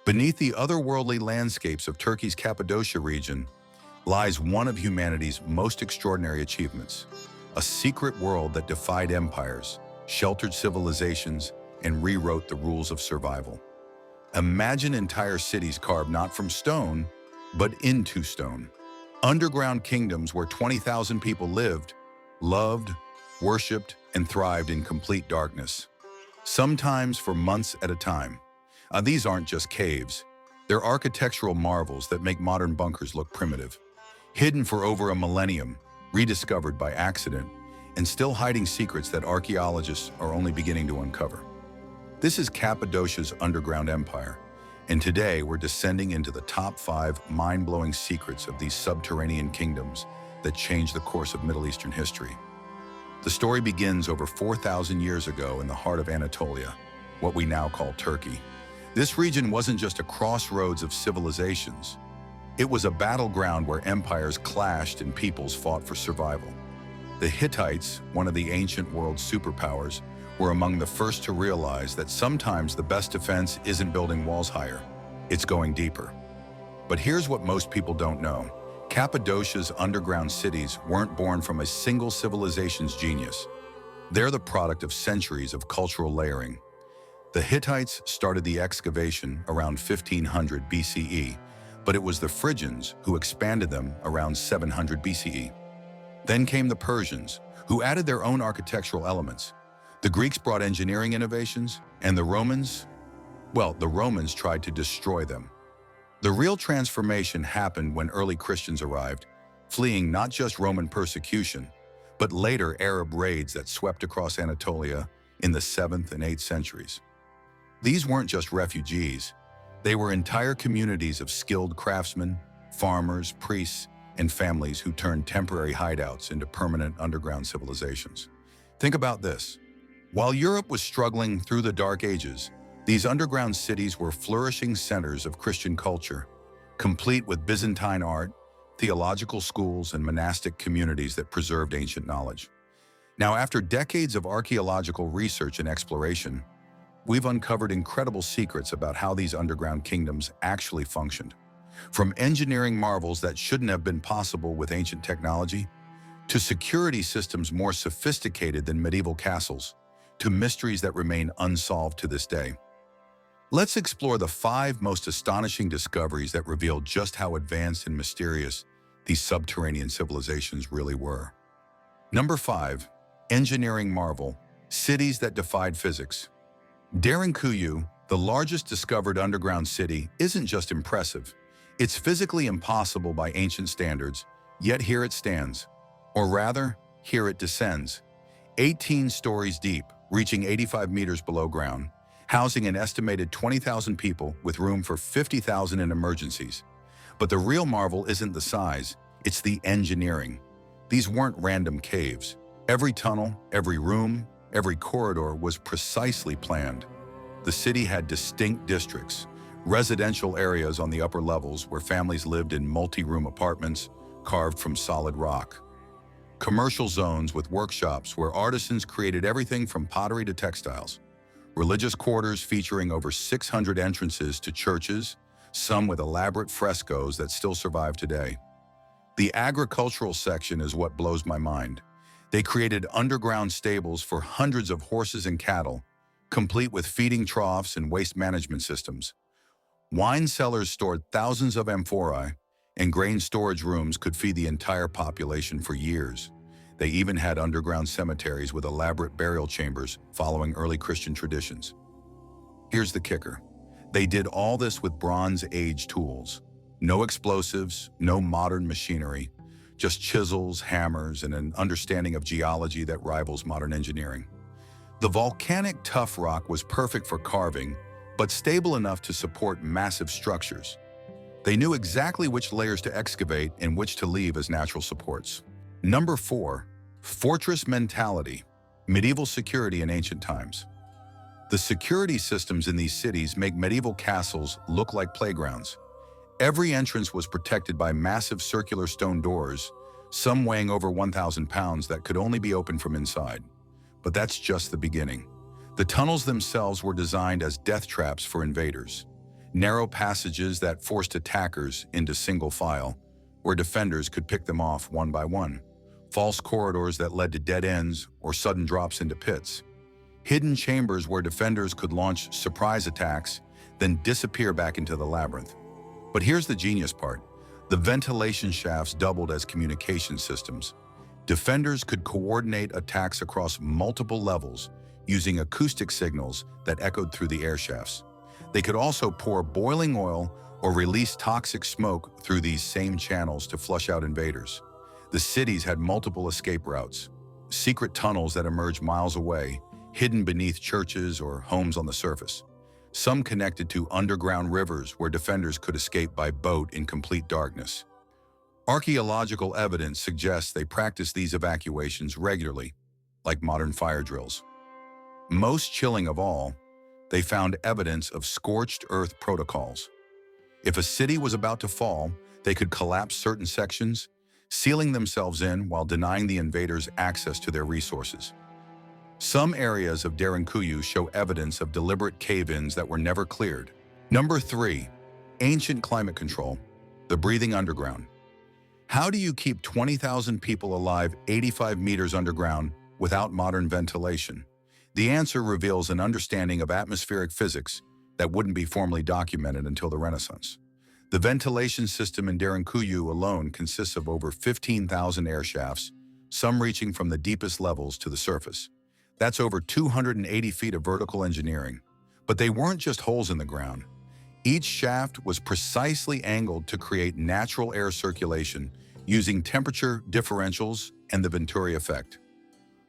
Beneath the otherworldly landscapes of Turkey's Cappadocia region lies one of humanity's most extraordinary achievements, a secret world that defied empires, sheltered civilizations, and rewrote the rules of survival. Imagine entire cities carved not from stone, but into stone. Underground kingdoms where 20,000 people lived, loved, worshipped, and thrived in complete darkness, sometimes for months at a time. These aren't just caves. They're architectural marvels that make modern bunkers look primitive. Hidden for over a millennium, rediscovered by accident, and still hiding secrets that archaeologists are only beginning to uncover. This is Cappadocia's underground empire, and today we're descending into the top 5 mind-blowing secrets of these subterranean kingdoms that changed the course of Middle Eastern history. The story begins over 4,000 years ago in the heart of Anatolia, what we now call Turkey. This region wasn't just a crossroads of civilizations. It was a battleground where empires clashed and peoples fought for survival. The Hittites, one of the ancient world's superpowers, were among the first to realize that sometimes the best defense isn't building walls higher, it's going deeper. But here's what most people don't know. Cappadocia's underground cities weren't born from a single civilization's genius. They're the product of centuries of cultural layering. The Hittites started the excavation around 1500 BCE, but it was the Phrygians who expanded them around 700 BCE. Then came the Persians, who added their own architectural elements. The Greeks brought engineering innovations, and the Romans tried to destroy them. The real transformation happened when early Christians arrived, fleeing not just Roman persecution, but later Arab raids that swept across Anatolia in the 7th and 8th centuries. These weren't just refugees. They were entire communities of skilled craftsmen, farmers, priests, and families who turned temporary hideouts into permanent underground civilizations. Think about this. While Europe was struggling through the Dark Ages, these underground cities were flourishing centers of Christian culture, complete with Byzantine art, theological schools, and monastic communities that preserved ancient knowledge. Now, after decades of archaeological research and exploration, we've uncovered incredible secrets about how these underground kingdoms actually functioned. From engineering marvels that shouldn't have been possible with ancient technology, to security systems more sophisticated than medieval castles, to mysteries that remain unsolved to this day. Let's explore the 5 most astonishing discoveries that reveal just how advanced and mysterious these subterranean civilizations really were. Number 5. Engineering marvel, cities that defied physics. Derinkuyu, the largest discovered underground city, isn't just impressive. It's physically impossible by ancient standards, yet here it stands. Or rather, here it descends. 18 stories deep, reaching 85 meters below ground, housing an estimated 20,000 people with room for 50,000 in emergencies. But the real marvel isn't the size, it's the engineering. These weren't random caves. Every tunnel, every room, every corridor was precisely planned. The city had distinct districts, residential areas on the upper levels where families lived in multi-room apartments carved from solid rock. Commercial zones with workshops where artisans created everything from pottery to textiles. Religious quarters featuring over 600 entrances to churches, some with elaborate frescoes that still survive today. The agricultural section is what blows my mind. They created underground stables for hundreds of horses and cattle, complete with feeding troughs and waste management systems. Wine cellars stored thousands of amphorae, and grain storage rooms could feed the entire population for years. They even had underground cemeteries with elaborate burial chambers following early Christian traditions. Here's the kicker. They did all this with Bronze Age tools. No explosives, no modern machinery, just chisels, hammers, and an understanding of geology that rivals modern engineering. The volcanic tuff rock was perfect for carving, but stable enough to support massive structures. They knew exactly which layers to excavate and which to leave as natural supports. Number 4. Fortress mentality, medieval security in ancient times. The security systems in these cities make medieval castles look like playgrounds. Every entrance was protected by massive circular stone doors, some weighing over 1,000 pounds that could only be opened from inside. But that's just the beginning. The tunnels themselves were designed as death traps for invaders. narrow passages that forced attackers into single file, where defenders could pick them off one by one, false corridors that led to dead ends or sudden drops into pits, hidden chambers where defenders could launch surprise attacks, then disappear back into the labyrinth. But here's the genius part. The ventilation shafts doubled as communication systems. Defenders could coordinate attacks across multiple levels using acoustic signals that echoed through the air shafts. They could also pour boiling oil or release toxic smoke through these same channels to flush out invaders. The cities had multiple escape routes, secret tunnels that emerged miles away, hidden beneath churches or homes on the surface. Some connected to underground rivers where defenders could escape by boat in complete darkness. Archaeological evidence suggests they practiced these evacuations regularly, like modern fire drills. Most chilling of all, they found evidence of scorched earth protocols. If a city was about to fall, they could collapse certain sections, sealing themselves in while denying the invaders access to their resources. Some areas of Derinkuyu show evidence of deliberate cave-ins that were never cleared. Number 3. Ancient climate control, the breathing underground. How do you keep 20,000 people alive 85 meters underground without modern ventilation? The answer reveals an understanding of atmospheric physics that wouldn't be formally documented until the Renaissance. The ventilation system in Derinkuyu alone consists of over 15,000 air shafts, some reaching from the deepest levels to the surface. That's over 280 feet of vertical engineering. But they weren't just holes in the ground. Each shaft was precisely angled to create natural air circulation using temperature differentials and the Venturi effect.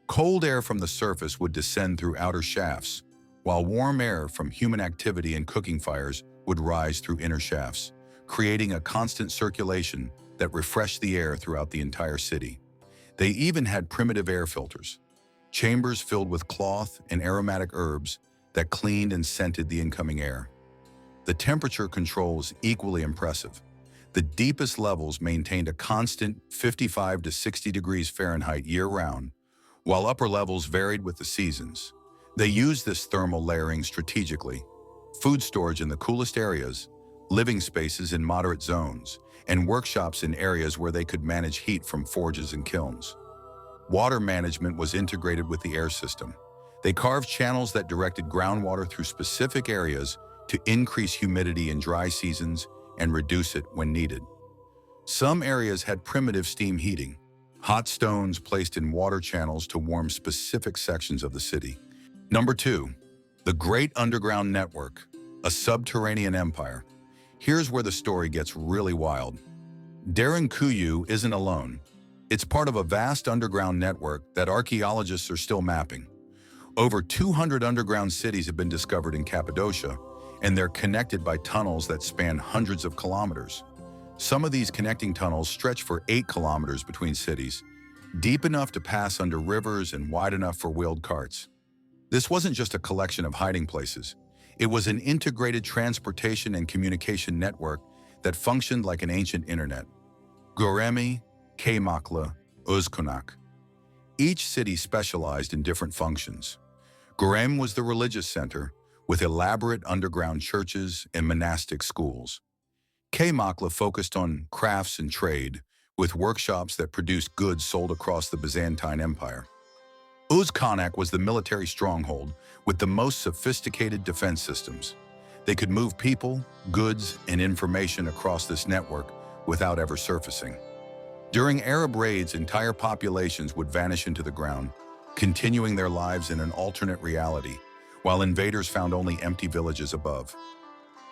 Cold air from the surface would descend through outer shafts, while warm air from human activity and cooking fires would rise through inner shafts, creating a constant circulation that refreshed the air throughout the entire city. They even had primitive air filters, chambers filled with cloth and aromatic herbs that cleaned and scented the incoming air. The temperature control was equally impressive. The deepest levels maintained a constant 55 to 60 degrees Fahrenheit year-round, while upper levels varied with the seasons. They used this thermal layering strategically: food storage in the coolest areas, living spaces in moderate zones, and workshops in areas where they could manage heat from forges and kilns. Water management was integrated with the air system. They carved channels that directed groundwater through specific areas to increase humidity in dry seasons and reduce it when needed. Some areas had primitive steam heating, hot stones placed in water channels to warm specific sections of the city. Number 2, the Great Underground Network, a subterranean empire. Here's where the story gets really wild. Derinkuyu isn't alone. It's part of a vast underground network that archaeologists are still mapping. Over 200 underground cities have been discovered in Cappadocia, and they're connected by tunnels that span hundreds of kilometers. Some of these connecting tunnels stretch for 8 kilometers between cities, deep enough to pass under rivers and wide enough for wheeled carts. This wasn't just a collection of hiding places. It was an integrated transportation and communication network that functioned like an ancient internet. Göreme, Kaymaklı, Özkonak. Each city specialized in different functions. Göreme was the religious center, with elaborate underground churches and monastic schools. Kaymaklı focused on crafts and trade, with workshops that produced goods sold across the Byzantine Empire. Özkonak was the military stronghold, with the most sophisticated defense systems. They could move people, goods, and information across this network without ever surfacing. During Arab raids, entire populations would vanish into the ground, continuing their lives in an alternate reality, while invaders found only empty villages above.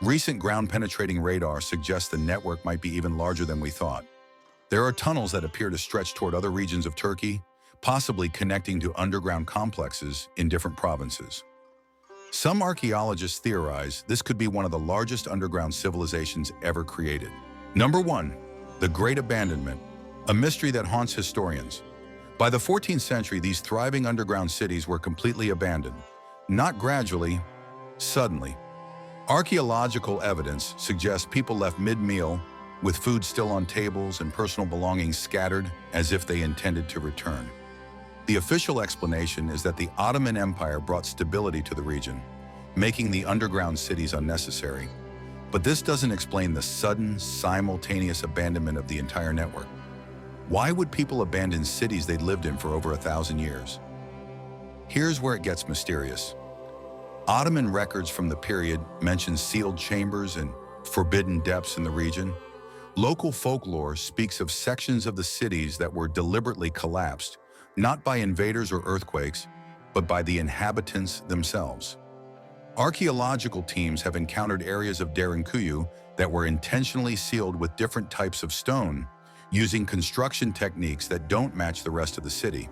Recent ground-penetrating radar suggests the network might be even larger than we thought. There are tunnels that appear to stretch toward other regions of Turkey, possibly connecting to underground complexes in different provinces. Some archaeologists theorize this could be one of the largest underground civilizations ever created. Number 1, the Great Abandonment, a mystery that haunts historians. By the 14th century, these thriving underground cities were completely abandoned. Not gradually, suddenly. Archaeological evidence suggests people left mid-meal, with food still on tables and personal belongings scattered as if they intended to return. The official explanation is that the Ottoman Empire brought stability to the region, making the underground cities unnecessary. But this doesn't explain the sudden, simultaneous abandonment of the entire network. Why would people abandon cities they'd lived in for over 1,000 years? Here's where it gets mysterious. Ottoman records from the period mention sealed chambers and forbidden depths in the region. Local folklore speaks of sections of the cities that were deliberately collapsed, not by invaders or earthquakes, but by the inhabitants themselves. Archaeological teams have encountered areas of Derinkuyu that were intentionally sealed with different types of stone, using construction techniques that don't match the rest of the city.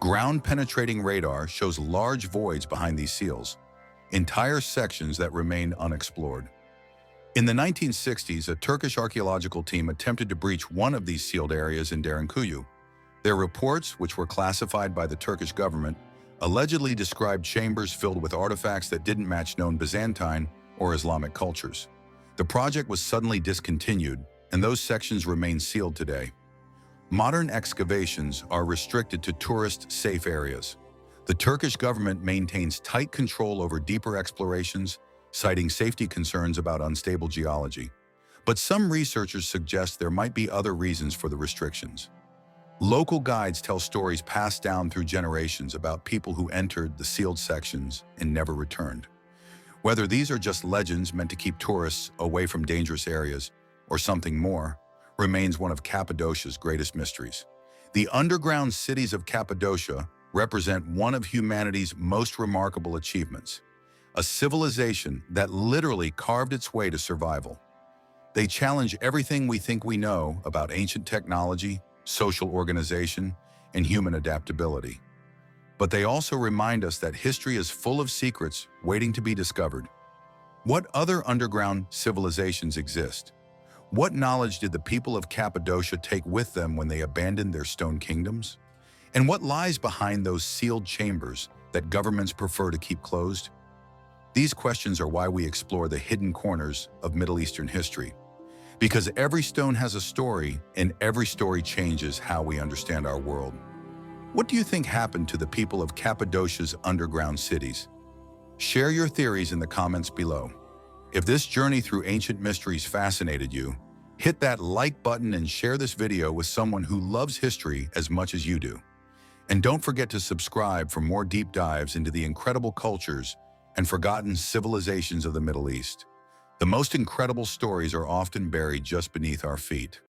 Ground-penetrating radar shows large voids behind these seals, entire sections that remain unexplored. In the 1960s, a Turkish archaeological team attempted to breach one of these sealed areas in Derinkuyu. Their reports, which were classified by the Turkish government, allegedly described chambers filled with artifacts that didn't match known Byzantine or Islamic cultures. The project was suddenly discontinued, and those sections remain sealed today. Modern excavations are restricted to tourist-safe areas. The Turkish government maintains tight control over deeper explorations, citing safety concerns about unstable geology. But some researchers suggest there might be other reasons for the restrictions. Local guides tell stories passed down through generations about people who entered the sealed sections and never returned. Whether these are just legends meant to keep tourists away from dangerous areas or something more, remains one of Cappadocia's greatest mysteries. The underground cities of Cappadocia represent one of humanity's most remarkable achievements, a civilization that literally carved its way to survival. They challenge everything we think we know about ancient technology, social organization, and human adaptability. But they also remind us that history is full of secrets waiting to be discovered. What other underground civilizations exist? What knowledge did the people of Cappadocia take with them when they abandoned their stone kingdoms? And what lies behind those sealed chambers that governments prefer to keep closed? These questions are why we explore the hidden corners of Middle Eastern history. Because every stone has a story, and every story changes how we understand our world. What do you think happened to the people of Cappadocia's underground cities? Share your theories in the comments below. If this journey through ancient mysteries fascinated you, hit that like button and share this video with someone who loves history as much as you do. And don't forget to subscribe for more deep dives into the incredible cultures and forgotten civilizations of the Middle East. The most incredible stories are often buried just beneath our feet.